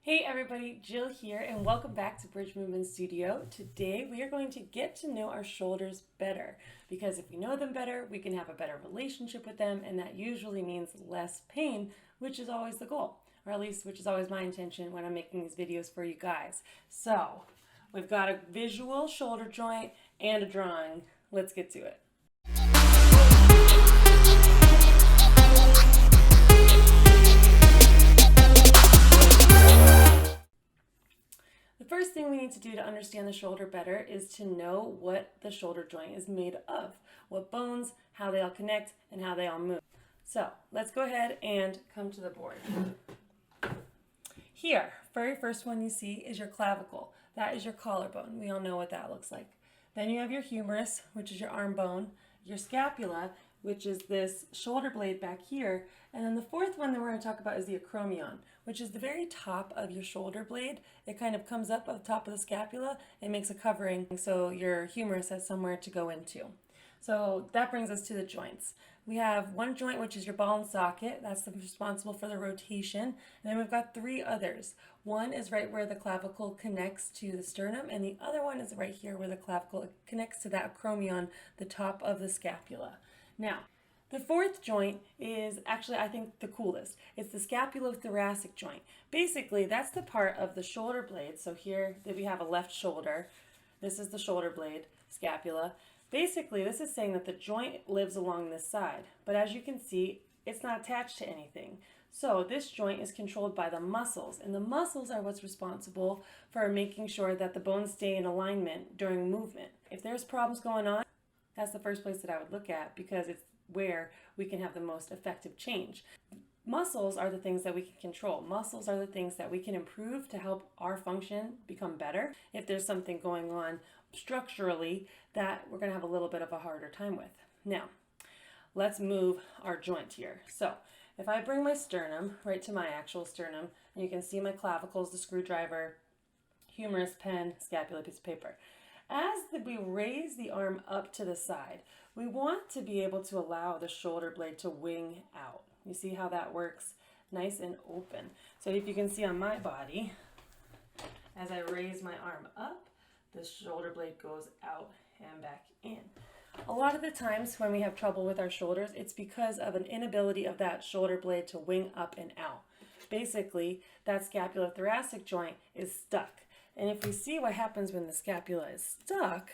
Hey everybody, Jill here and welcome back to Bridge Movement Studio. Today we are going to get to know our shoulders better because if we know them better, we can have a better relationship with them, and that usually means less pain, which is always the goal, or at least which is always my intention when I'm making these videos for you guys. So we've got a visual shoulder joint and a drawing. Let's get to it. The first thing we need to do to understand the shoulder better is to know what the shoulder joint is made of, what bones, how they all connect, and how they all move. So let's go ahead and come to the board. Here, very first one you see is your clavicle. That is your collarbone. We all know what that looks like. Then you have your humerus, which is your arm bone, your scapula, which is this shoulder blade back here, and then the fourth one that we're going to talk about is the acromion, which is the very top of your shoulder blade. It kind of comes up at the top of the scapula and makes a covering so your humerus has somewhere to go into. So that brings us to the joints. We have one joint, which is your ball and socket. That's responsible for the rotation. And then we've got three others. One is right where the clavicle connects to the sternum, and the other one is right here where the clavicle connects to that acromion, the top of the scapula. Now, the fourth joint is actually, I think, the coolest. It's the scapulothoracic joint. Basically, that's the part of the shoulder blade. So here we have a left shoulder. This is the shoulder blade, scapula. Basically, this is saying that the joint lives along this side, but as you can see, it's not attached to anything. So this joint is controlled by the muscles, and the muscles are what's responsible for making sure that the bones stay in alignment during movement. If there's problems going on, that's the first place that I would look at because it's where we can have the most effective change. Muscles are the things that we can control. Muscles are the things that we can improve to help our function become better. If there's something going on structurally that we're going to have a little bit of a harder time with. Now, let's move our joint here. So if I bring my sternum right to my actual sternum, and you can see my clavicles, the screwdriver, humerus, pen, scapula, piece of paper. As we raise the arm up to the side, we want to be able to allow the shoulder blade to wing out. You see how that works? Nice and open. So if you can see on my body, as I raise my arm up, the shoulder blade goes out and back in. A lot of the times when we have trouble with our shoulders, it's because of an inability of that shoulder blade to wing up and out. Basically, that scapulothoracic joint is stuck. And if we see what happens when the scapula is stuck,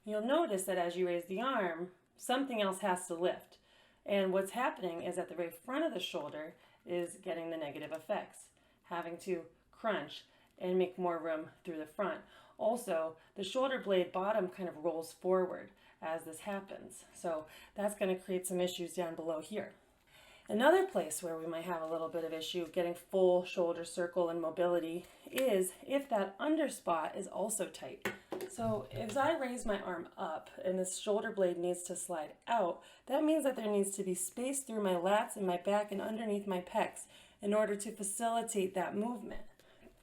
you'll notice that as you raise the arm, something else has to lift. And what's happening is at the very front of the shoulder is getting the negative effects, having to crunch and make more room through the front. Also, the shoulder blade bottom kind of rolls forward as this happens. So that's going to create some issues down below here. Another place where we might have a little bit of issue getting full shoulder circle and mobility is if that under spot is also tight. So as I raise my arm up and this shoulder blade needs to slide out, that means that there needs to be space through my lats and my back and underneath my pecs in order to facilitate that movement.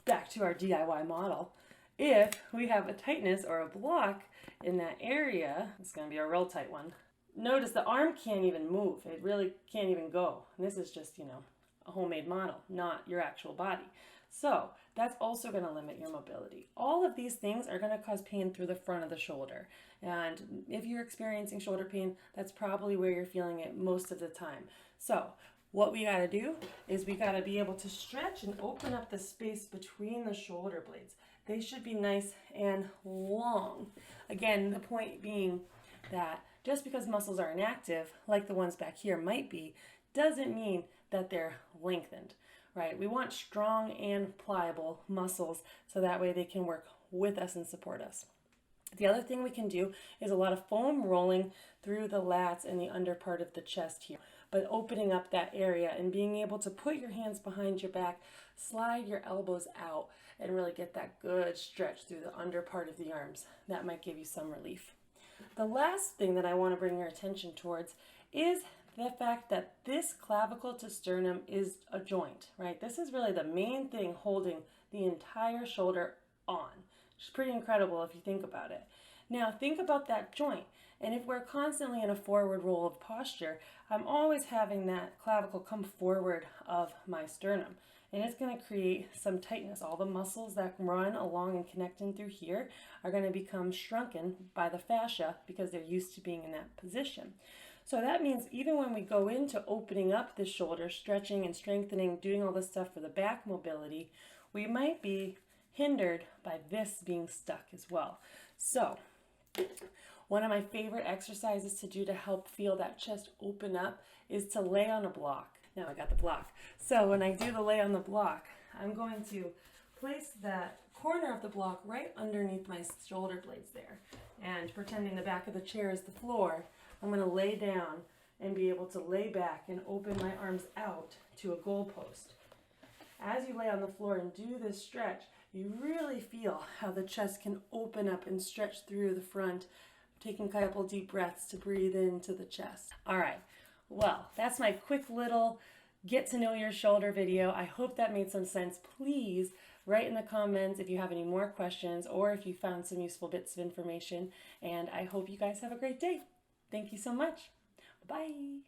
Back to our DIY model. If we have a tightness or a block in that area, it's going to be a real tight one. Notice the arm can't even move. It really can't even go. And this is just, a homemade model, not your actual body. So that's also going to limit your mobility. All of these things are going to cause pain through the front of the shoulder. And if you're experiencing shoulder pain, that's probably where you're feeling it most of the time. So what we got to do is we got to be able to stretch and open up the space between the shoulder blades. They should be nice and long. Again, the point being that just because muscles are inactive, like the ones back here might be, doesn't mean that they're lengthened, right? We want strong and pliable muscles so that way they can work with us and support us. The other thing we can do is a lot of foam rolling through the lats and the under part of the chest here, but opening up that area and being able to put your hands behind your back, slide your elbows out, and really get that good stretch through the under part of the arms. That might give you some relief. The last thing that I want to bring your attention towards is the fact that this clavicle to sternum is a joint, right? This is really the main thing holding the entire shoulder on. It's pretty incredible if you think about it. Now think about that joint, and if we're constantly in a forward roll of posture, I'm always having that clavicle come forward of my sternum. and it's going to create some tightness. All the muscles that run along and connecting through here are going to become shrunken by the fascia because they're used to being in that position. So that means even when we go into opening up the shoulder, stretching and strengthening, doing all this stuff for the back mobility, we might be hindered by this being stuck as well. So one of my favorite exercises to do to help feel that chest open up is to lay on a block. Now I got the block. So when I do the lay on the block, I'm going to place that corner of the block right underneath my shoulder blades there. And pretending the back of the chair is the floor, I'm going to lay down and be able to lay back and open my arms out to a goalpost. As you lay on the floor and do this stretch, you really feel how the chest can open up and stretch through the front, taking a couple deep breaths to breathe into the chest. All right, well, that's my quick little get to know your shoulder video. I hope that made some sense. Please write in the comments if you have any more questions or if you found some useful bits of information. And I hope you guys have a great day. Thank you so much. Bye.